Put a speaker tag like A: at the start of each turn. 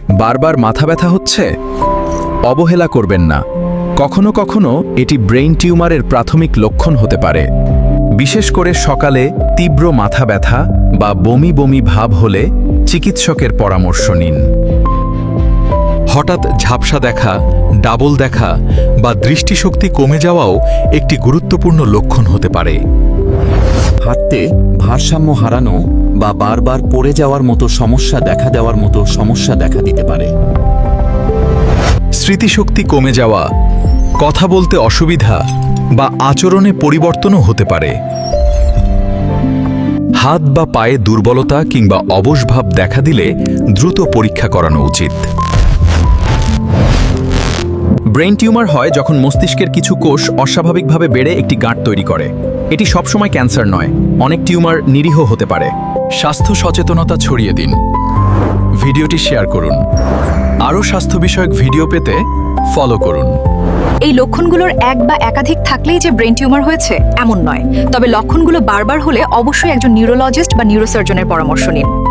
A: বারবার মাথা ব্যথা হচ্ছে? অবহেলা করবেন না। কখনো কখনো এটি ব্রেইন টিউমারের প্রাথমিক লক্ষণ হতে পারে। বিশেষ করে সকালে তীব্র মাথা ব্যথা বা বমি বমি ভাব হলে চিকিৎসকের পরামর্শ নিন।
B: হঠাৎ ঝাপসা দেখা, ডাবল দেখা বা দৃষ্টিশক্তি কমে যাওয়াও একটি গুরুত্বপূর্ণ লক্ষণ হতে পারে।
C: হাঁটতে ভারসাম্য হারানো বা বারবার পড়ে যাওয়ার মতো সমস্যা দেখা দিতে পারে।
B: স্মৃতিশক্তি কমে যাওয়া, কথা বলতে অসুবিধা বা আচরণে পরিবর্তনও হতে পারে। হাত বা পায়ে দুর্বলতা কিংবা অবশভাব দেখা দিলে দ্রুত পরীক্ষা করানো উচিত।
A: ব্রেইন টিউমার হয় যখন মস্তিষ্কের কিছু কোষ অস্বাভাবিকভাবে বেড়ে একটি গাঁট তৈরি করে। এটি সবসময় ক্যান্সার নয়, অনেক টিউমার নিরীহ হতে পারে।
B: স্বাস্থ্য সচেতনতা ছড়িয়ে দিন। ভিডিওটি শেয়ার করুন। আরও স্বাস্থ্য বিষয়ক ভিডিও পেতে ফলো করুন।
D: এই লক্ষণগুলোর এক বা একাধিক থাকলেই যে ব্রেন টিউমার হয়েছে এমন নয়, তবে লক্ষণগুলো বারবার হলে অবশ্যই একজন নিউরোলজিস্ট বা নিউরোসার্জনের পরামর্শ নিন।